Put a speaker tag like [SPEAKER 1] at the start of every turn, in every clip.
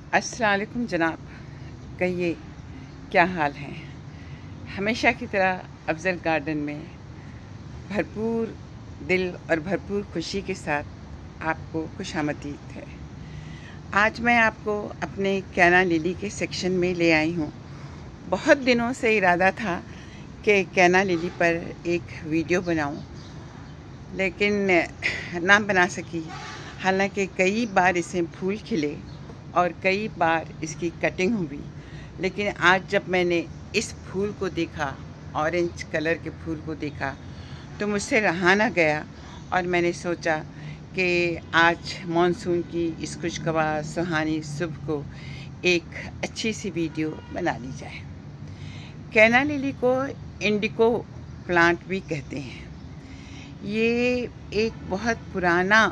[SPEAKER 1] अस्सलाम वालेकुम जनाब, कहिए क्या हाल है। हमेशा की तरह अफजल गार्डन में भरपूर दिल और भरपूर खुशी के साथ आपको खुशामदीद है। आज मैं आपको अपने कैना लिली के सेक्शन में ले आई हूँ। बहुत दिनों से इरादा था कि कैना लिली पर एक वीडियो बनाऊँ, लेकिन ना बना सकी। हालांकि कई बार इसमें फूल खिले और कई बार इसकी कटिंग हुई, लेकिन आज जब मैंने इस फूल को देखा, ऑरेंज कलर के फूल को देखा, तो मुझसे रहा ना गया और मैंने सोचा कि आज मॉनसून की इस खुशगवार सुहानी सुबह को एक अच्छी सी वीडियो बना ली जाए। कैना लिली को इंडिको प्लांट भी कहते हैं। ये एक बहुत पुराना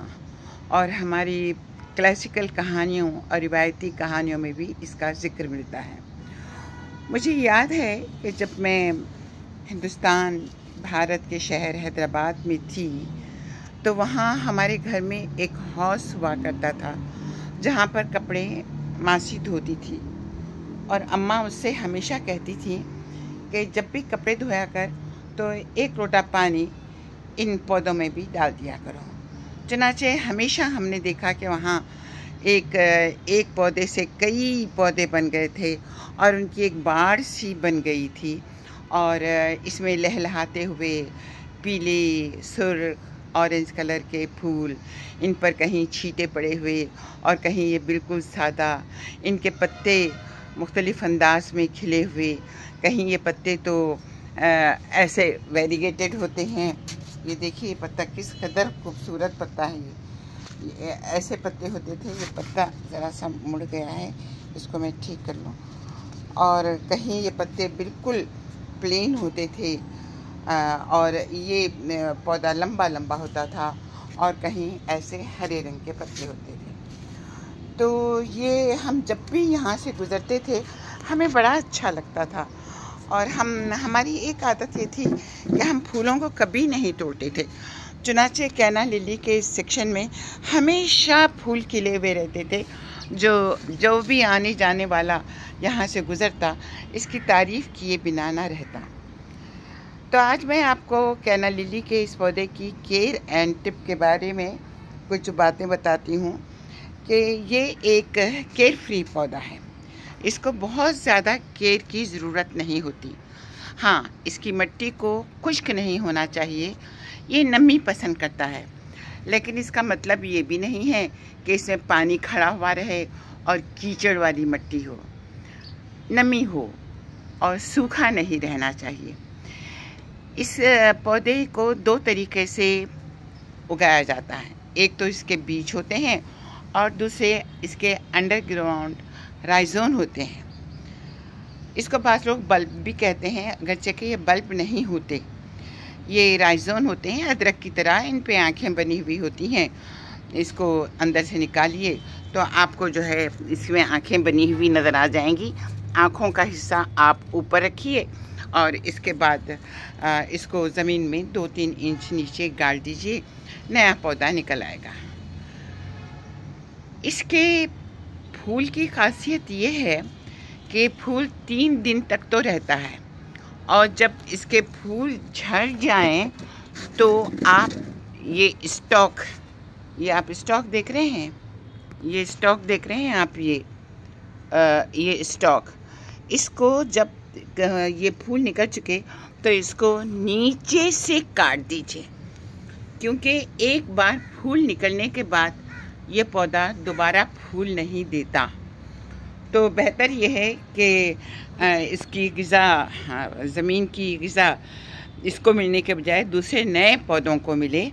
[SPEAKER 1] और हमारी क्लासिकल कहानियों और रिवायती कहानियों में भी इसका ज़िक्र मिलता है। मुझे याद है कि जब मैं हिंदुस्तान भारत के शहर हैदराबाद में थी, तो वहाँ हमारे घर में एक हाउस हुआ करता था जहाँ पर कपड़े मासी धोती थी, और अम्मा उससे हमेशा कहती थी कि जब भी कपड़े धोया कर तो एक लोटा पानी इन पौधों में भी डाल दिया करो। चनाचे हमेशा हमने देखा कि वहाँ एक पौधे से कई पौधे बन गए थे और उनकी एक बाढ़ सी बन गई थी, और इसमें लहलहाते हुए पीले सुर्ख ऑरेंज कलर के फूल, इन पर कहीं छींटे पड़े हुए और कहीं ये बिल्कुल सादा। इनके पत्ते मुख्तलिफ़ अंदाज में खिले हुए, कहीं ये पत्ते तो ऐसे वेरीगेटेड होते हैं। ये देखिए, ये पत्ता किस कदर खूबसूरत पत्ता है। ये ऐसे पत्ते होते थे। ये पत्ता ज़रा सा मुड़ गया है, इसको मैं ठीक कर लूँ। और कहीं ये पत्ते बिल्कुल प्लेन होते थे, और ये पौधा लंबा लंबा होता था, और कहीं ऐसे हरे रंग के पत्ते होते थे। तो ये हम जब भी यहाँ से गुज़रते थे हमें बड़ा अच्छा लगता था, और हमारी एक आदत ये थी कि हम फूलों को कभी नहीं तोड़ते थे। चुनाचे कैना लिली के सेक्शन में हमेशा फूल खिले हुए रहते थे। जो भी आने जाने वाला यहाँ से गुज़रता, इसकी तारीफ़ किए बिना ना रहता। तो आज मैं आपको कैना लिली के इस पौधे की केयर एंड टिप के बारे में कुछ बातें बताती हूँ कि ये एक केयर फ्री पौधा है। इसको बहुत ज़्यादा केयर की ज़रूरत नहीं होती। हाँ, इसकी मिट्टी को खुश्क नहीं होना चाहिए। ये नमी पसंद करता है, लेकिन इसका मतलब ये भी नहीं है कि इसमें पानी खड़ा हुआ रहे और कीचड़ वाली मिट्टी हो। नमी हो और सूखा नहीं रहना चाहिए। इस पौधे को दो तरीके से उगाया जाता है। एक तो इसके बीज होते हैं और दूसरे इसके अंडरग्राउंड राइजोन होते हैं। इसको पास लोग बल्ब भी कहते हैं, अगरचे कि ये बल्ब नहीं होते। ये राइजोन होते हैं, अदरक की तरह। इन पे आँखें बनी हुई होती हैं। इसको अंदर से निकालिए तो आपको जो है इसमें आँखें बनी हुई नज़र आ जाएंगी। आँखों का हिस्सा आप ऊपर रखिए और इसके बाद इसको ज़मीन में 2-3 इंच नीचे गाड़ दीजिए, नया पौधा निकल आएगा। इसके फूल की खासियत ये है कि फूल 3 दिन तक तो रहता है, और जब इसके फूल झड़ जाएं तो आप ये आप स्टॉक देख रहे हैं, ये स्टॉक देख रहे हैं आप, ये स्टॉक, इसको जब ये फूल निकल चुके तो इसको नीचे से काट दीजिए, क्योंकि एक बार फूल निकलने के बाद ये पौधा दोबारा फूल नहीं देता। तो बेहतर ये है कि इसकी ग़िज़ा, ज़मीन की ग़िज़ा इसको मिलने के बजाय दूसरे नए पौधों को मिले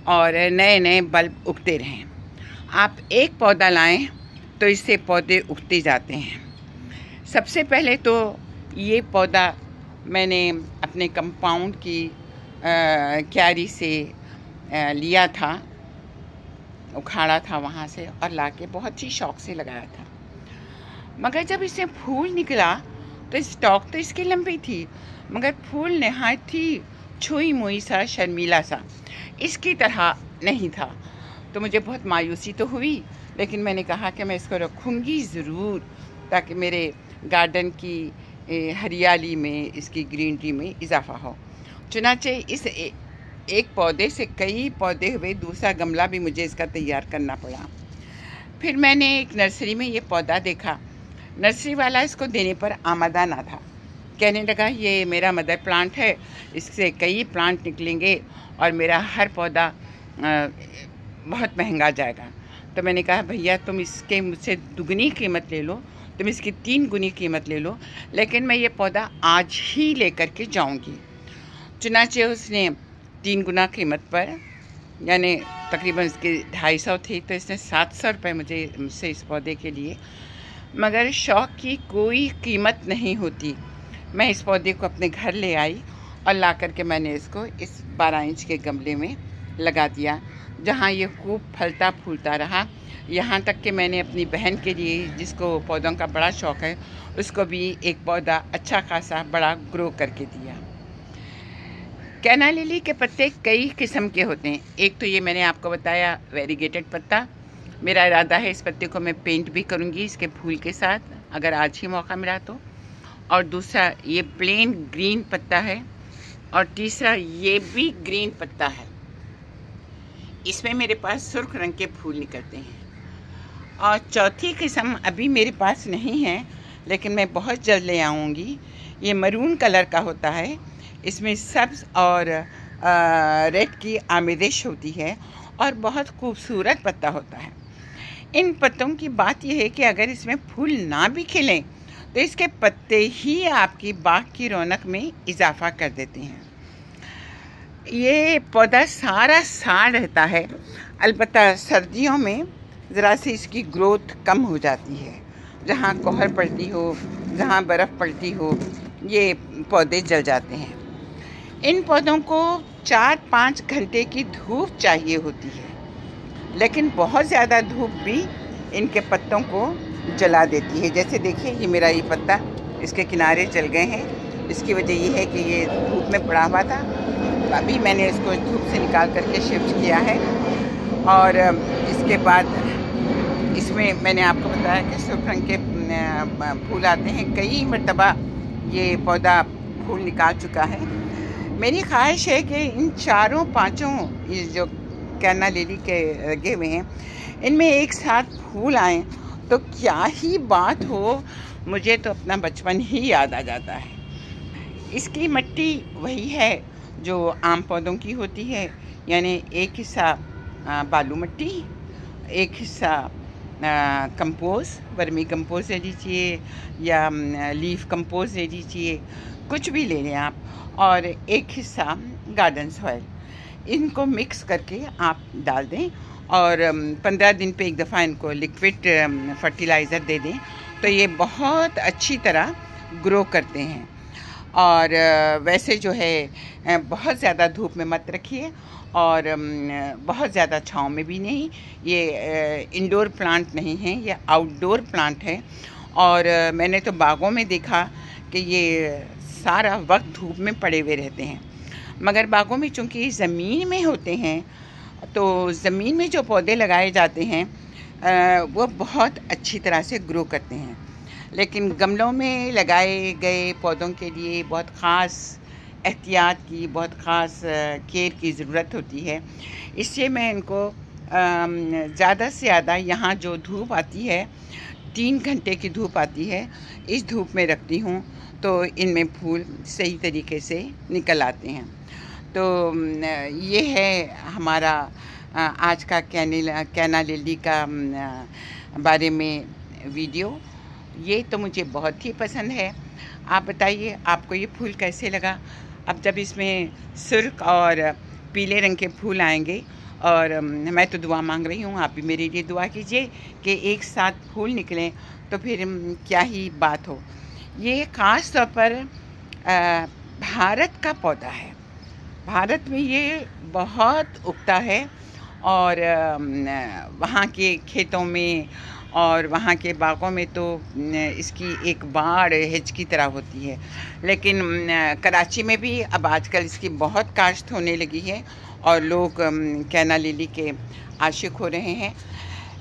[SPEAKER 1] और नए नए बल्ब उगते रहें। आप एक पौधा लाएं तो इससे पौधे उगते जाते हैं। सबसे पहले तो ये पौधा मैंने अपने कंपाउंड की क्यारी से लिया था, उखाड़ा था वहाँ से और लाके बहुत ही शौक़ से लगाया था। मगर जब इससे फूल निकला तो स्टॉक तो इसकी लंबी थी, मगर फूल नहायत ही छुई मुई सा, शर्मीला सा, इसकी तरह नहीं था। तो मुझे बहुत मायूसी तो हुई, लेकिन मैंने कहा कि मैं इसको रखूँगी ज़रूर, ताकि मेरे गार्डन की हरियाली में, इसकी ग्रीनरी में इजाफा हो। चुनाचे इस एक पौधे से कई पौधे हुए, दूसरा गमला भी मुझे इसका तैयार करना पड़ा। फिर मैंने एक नर्सरी में ये पौधा देखा। नर्सरी वाला इसको देने पर आमादा ना था। कहने लगा ये मेरा मदर प्लांट है, इससे कई प्लांट निकलेंगे और मेरा हर पौधा बहुत महंगा जाएगा। तो मैंने कहा भैया तुम इसके मुझसे दुगनी कीमत ले लो, तुम इसकी 3 गुनी कीमत ले लो, लेकिन मैं ये पौधा आज ही लेकर के जाऊंगी। चुनाचे उसने 3 गुना कीमत पर, यानी तकरीबन इसके 250 थी, तो इसने 700 रुपये मुझसे इस पौधे के लिए। मगर शौक़ की कोई कीमत नहीं होती। मैं इस पौधे को अपने घर ले आई और ला करके मैंने इसको इस 12 इंच के गमले में लगा दिया, जहाँ ये खूब फलता फूलता रहा। यहाँ तक कि मैंने अपनी बहन के लिए, जिसको पौधों का बड़ा शौक़ है, उसको भी एक पौधा अच्छा खासा बड़ा ग्रो करके दिया। कैना लिली के पत्ते कई किस्म के होते हैं। एक तो ये मैंने आपको बताया वेरीगेटेड पत्ता। मेरा इरादा है इस पत्ते को मैं पेंट भी करूँगी इसके फूल के साथ, अगर आज ही मौका मिला तो। और दूसरा ये प्लेन ग्रीन पत्ता है, और तीसरा ये भी ग्रीन पत्ता है। इसमें मेरे पास सुर्ख रंग के फूल निकलते हैं। और चौथी किस्म अभी मेरे पास नहीं है, लेकिन मैं बहुत जल्द ले आऊँगी। ये मरून कलर का होता है, इसमें सब्ज़ और रेड की आमेजिश होती है और बहुत खूबसूरत पत्ता होता है। इन पत्तों की बात यह है कि अगर इसमें फूल ना भी खिलें तो इसके पत्ते ही आपकी बाग की रौनक में इजाफा कर देते हैं। ये पौधा सारा साल रहता है, अलबत्ता सर्दियों में ज़रा सी इसकी ग्रोथ कम हो जाती है। जहाँ कोहर पड़ती हो, जहाँ बर्फ़ पड़ती हो, ये पौधे जल जाते हैं। इन पौधों को 4-5 घंटे की धूप चाहिए होती है, लेकिन बहुत ज़्यादा धूप भी इनके पत्तों को जला देती है। जैसे देखिए ये मेरा ये पत्ता, इसके किनारे जल गए हैं। इसकी वजह ये है कि ये धूप में पड़ा हुआ था, अभी मैंने इसको धूप से निकाल करके शिफ्ट किया है। और इसके बाद इसमें मैंने आपको बताया कि सुर्ख रंग के फूल आते हैं। कई मरतबा ये पौधा फूल निकाल चुका है। मेरी ख्वाहिश है कि इन 4-5 ये जो कैना लिली के लगे हुए हैं, इनमें एक साथ फूल आएँ तो क्या ही बात हो। मुझे तो अपना बचपन ही याद आ जाता है। इसकी मिट्टी वही है जो आम पौधों की होती है, यानी एक हिस्सा बालू मिट्टी, एक हिस्सा कंपोस्ट, वर्मी कंपोस्ट ले लीजिए या लीफ कंपोस्ट ले लीजिए, कुछ भी ले लें आप, और एक हिस्सा गार्डन सॉइल। इनको मिक्स करके आप डाल दें और 15 दिन पे एक दफ़ा इनको लिक्विड फर्टिलाइज़र दे दें, तो ये बहुत अच्छी तरह ग्रो करते हैं। और वैसे जो है बहुत ज़्यादा धूप में मत रखिए और बहुत ज़्यादा छाँव में भी नहीं। ये इंडोर प्लांट नहीं है, ये आउटडोर प्लांट है। और मैंने तो बागों में देखा कि ये सारा वक्त धूप में पड़े हुए रहते हैं, मगर बागों में चूँकि ज़मीन में होते हैं, तो ज़मीन में जो पौधे लगाए जाते हैं वो बहुत अच्छी तरह से ग्रो करते हैं। लेकिन गमलों में लगाए गए पौधों के लिए बहुत ख़ास एहतियात की, बहुत ख़ास केयर की ज़रूरत होती है। इसलिए मैं इनको ज़्यादा से ज़्यादा यहाँ जो धूप आती है, 3 घंटे की धूप आती है, इस धूप में रखती हूँ, तो इनमें फूल सही तरीके से निकल आते हैं। तो ये है हमारा आज का कैना लिली का बारे में वीडियो। ये तो मुझे बहुत ही पसंद है। आप बताइए आपको ये फूल कैसे लगा। अब जब इसमें सुर्ख और पीले रंग के फूल आएंगे, और मैं तो दुआ मांग रही हूँ, आप भी मेरे लिए दुआ कीजिए कि एक साथ फूल निकलें, तो फिर क्या ही बात हो। ये ख़ास तौर पर भारत का पौधा है। भारत में ये बहुत उगता है और वहाँ के खेतों में और वहाँ के बागों में तो इसकी एक बाढ़ हिज की तरह होती है। लेकिन कराची में भी अब आजकल इसकी बहुत काश्त होने लगी है और लोग कैना लिली के आशिक हो रहे हैं।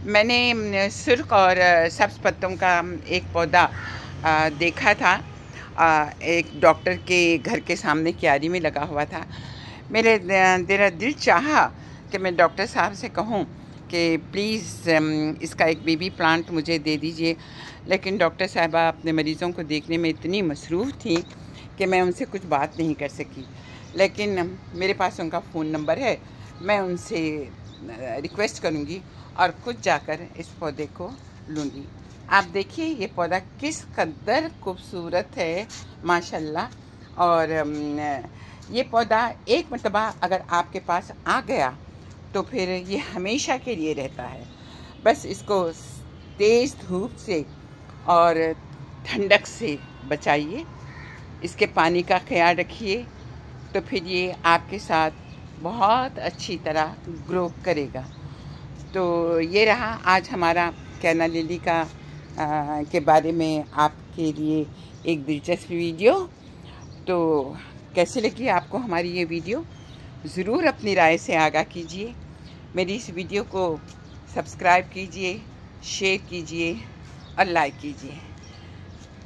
[SPEAKER 1] मैंने सुर्ख और सब्ज़ पत्तों का एक पौधा देखा था। एक डॉक्टर के घर के सामने क्यारी में लगा हुआ था। मेरा दिल चाहा कि मैं डॉक्टर साहब से कहूं कि प्लीज़ इसका एक बेबी प्लांट मुझे दे दीजिए, लेकिन डॉक्टर साहबा अपने मरीज़ों को देखने में इतनी मसरूफ़ थी कि मैं उनसे कुछ बात नहीं कर सकी। लेकिन मेरे पास उनका फ़ोन नंबर है, मैं उनसे रिक्वेस्ट करूंगी और खुद जाकर इस पौधे को लूँगी। आप देखिए ये पौधा किस कदर खूबसूरत है माशाल्लाह। और ये पौधा एक मरतबा अगर आपके पास आ गया तो फिर ये हमेशा के लिए रहता है। बस इसको तेज़ धूप से और ठंडक से बचाइए, इसके पानी का ख्याल रखिए, तो फिर ये आपके साथ बहुत अच्छी तरह ग्रो करेगा। तो ये रहा आज हमारा कैना लिली का के बारे में आपके लिए एक दिलचस्प वीडियो। तो कैसी लगी आपको हमारी ये वीडियो? ज़रूर अपनी राय से आगाह कीजिए। मेरी इस वीडियो को सब्सक्राइब कीजिए, शेयर कीजिए और लाइक कीजिए।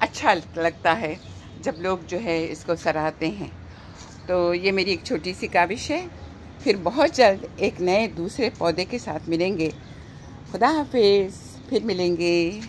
[SPEAKER 1] अच्छा लगता है जब लोग जो है इसको सराहते हैं। तो ये मेरी एक छोटी सी काविश है। फिर बहुत जल्द एक नए दूसरे पौधे के साथ मिलेंगे। खुदा हाफिज़, फिर मिलेंगे।